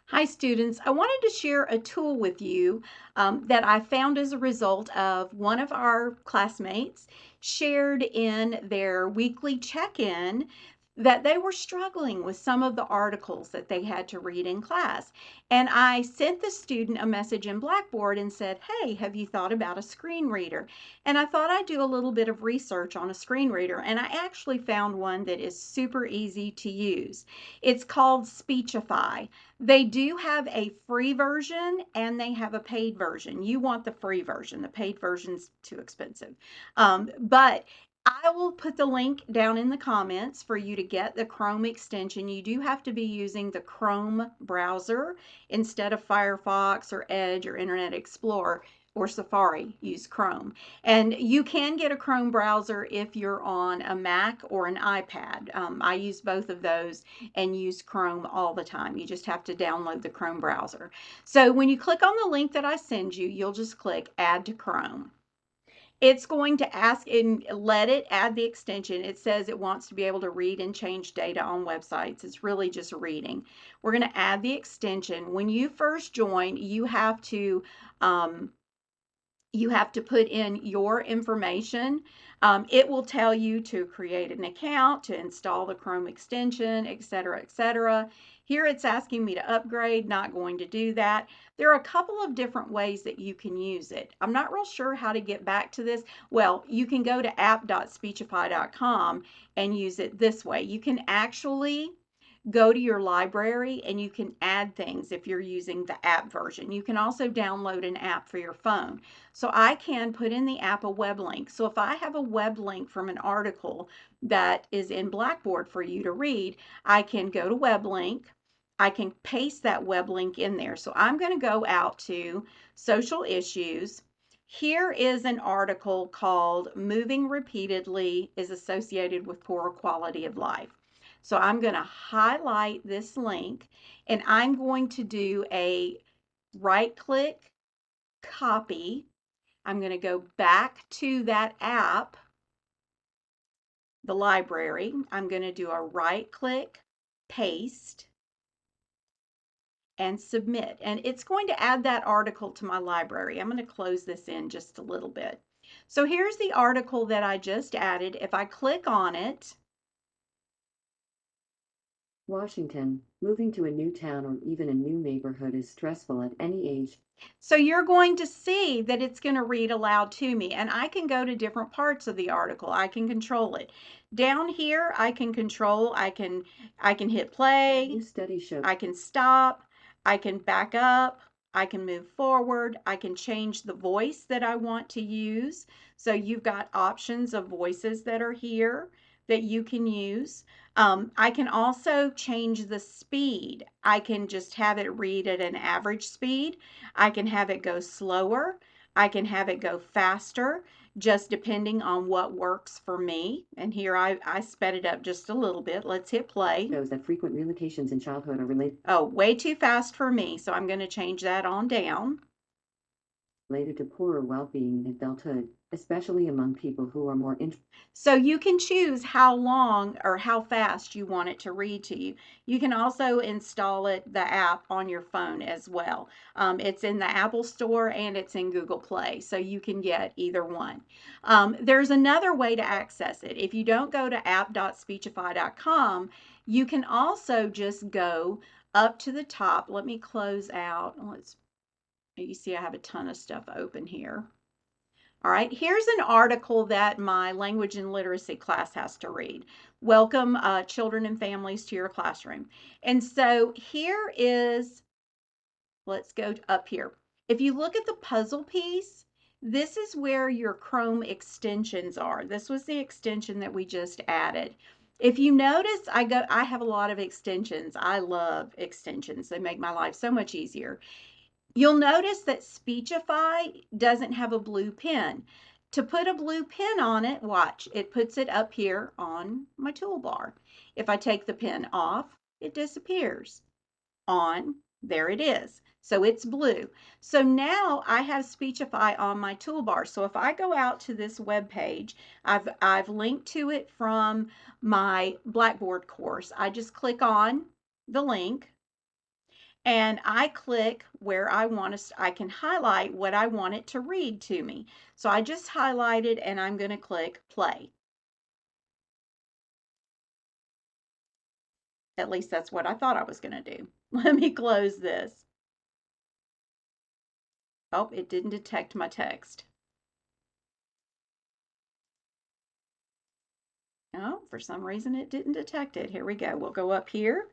Hi students, I wanted to share a tool with you that I found as a result of one of our classmates shared in their weekly check-in that they were struggling with some of the articles that they had to read in class. And I sent the student a message in Blackboard and said, hey, have you thought about a screen reader? And I thought I'd do a little bit of research on a screen reader, and I actually found one that is super easy to use. It's called Speechify. They do have a free version and they have a paid version. You want the free version. The paid version's too expensive. But I will put the link down in the comments for you to get the Chrome extension. You do have to be using the Chrome browser instead of Firefox or Edge or Internet Explorer or Safari. Use Chrome. And you can get a Chrome browser if you're on a Mac or an iPad. I use both of those and use Chrome all the time. You just have to download the Chrome browser. So when you click on the link that I send you, you'll just click Add to Chrome. It's going to ask and let it add the extension. It says it wants to be able to read and change data on websites. It's really just reading. We're going to add the extension. When you first join, you have to put in your information. It will tell you to create an account, to install the Chrome extension, etc., etc. Here it's asking me to upgrade, not going to do that. There are a couple of different ways that you can use it. I'm not real sure how to get back to this. Well, you can go to app.speechify.com and use it this way. You can actually go to your library and you can add things if you're using the app version. You can also download an app for your phone. So I can put in the app a web link. So if I have a web link from an article that is in Blackboard for you to read, I can go to web link. I can paste that web link in there. So I'm going to go out to social issues. Here is an article called Moving Repeatedly is Associated with Poor Quality of Life. So I'm going to highlight this link and I'm going to do a right click, copy. I'm going to go back to that app, the library. I'm going to do a right click, paste, and submit. And it's going to add that article to my library. I'm going to close this in just a little bit. So here's the article that I just added. If I click on it, Washington, moving to a new town or even a new neighborhood is stressful at any age. so you're going to see that it's going to read aloud to me, and I can go to different parts of the article. I can control it. Down here, I can control, I can hit play, New study shows I can stop, I can back up, I can move forward, I can change the voice that I want to use. So you've got options of voices that are here that you can use. I can also change the speed. I can just have it read at an average speed. I can have it go slower. I can have it go faster, just depending on what works for me. And here I sped it up just a little bit. Let's hit play. shows that frequent relocations in childhood are related Oh, way too fast for me. So I'm going to change that on down. to poorer well-being in adulthood, especially among people who are more So you can choose how long or how fast you want it to read to you. You can also install the app on your phone as well. It's in the Apple Store and it's in Google Play, so you can get either one. There's another way to access it. If you don't go to app.speechify.com, you can also just go up to the top. Let me close out. You see I have a ton of stuff open here. All right, here's an article that my language and literacy class has to read. Welcome children and families to your classroom. And so here is, let's go up here. If you look at the puzzle piece, this is where your Chrome extensions are. This was the extension that we just added. If you notice, I have a lot of extensions. I love extensions. They make my life so much easier. You'll notice that Speechify doesn't have a blue pen. To put a blue pen on it, watch, it puts it up here on my toolbar. If I take the pen off, it disappears. On, there it is. So it's blue. So now I have Speechify on my toolbar. So if I go out to this web page, I've linked to it from my Blackboard course. I just click on the link. and I click where I can highlight what I want it to read to me. So I just highlighted and I'm going to click play. At least that's what I thought I was going to do. Let me close this. Oh, it didn't detect my text. Oh, for some reason it didn't detect it. Here we go. We'll go up here,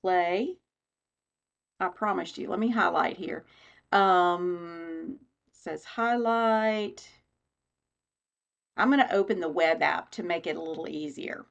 play. I promised you. Let me highlight here. It says highlight. I'm going to open the web app to make it a little easier.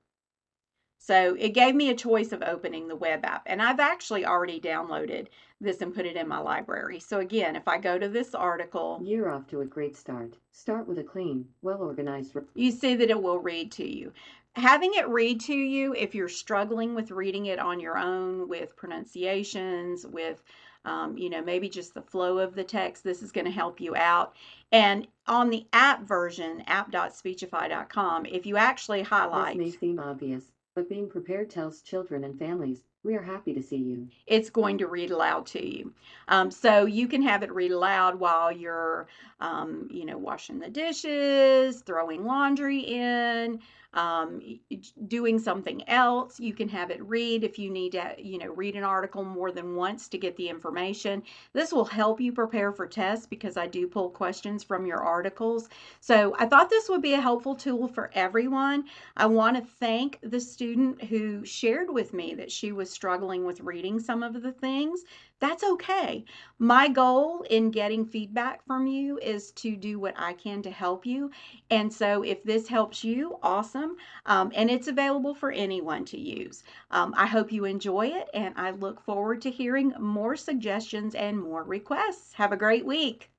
So it gave me a choice of opening the web app, and I've actually already downloaded this and put it in my library. So again, if I go to this article, You're off to a great start. Start with a clean, well organized. you see that it will read to you. Having it read to you, if you're struggling with reading it on your own with pronunciations, with maybe just the flow of the text, this is going to help you out. And on the app version, app.speechify.com, if you actually This may highlight, seem obvious, but being prepared tells children and families, we are happy to see you. it's going to read aloud to you. So you can have it read aloud while you're, washing the dishes, throwing laundry in, um, doing something else. You can have it read if you need to, read an article more than once to get the information. This will help you prepare for tests because I do pull questions from your articles. So I thought this would be a helpful tool for everyone. I want to thank the student who shared with me that she was struggling with reading some of the things. That's okay. My goal in getting feedback from you is to do what I can to help you. And so if this helps you, awesome. And it's available for anyone to use. I hope you enjoy it, and I look forward to hearing more suggestions and more requests. Have a great week.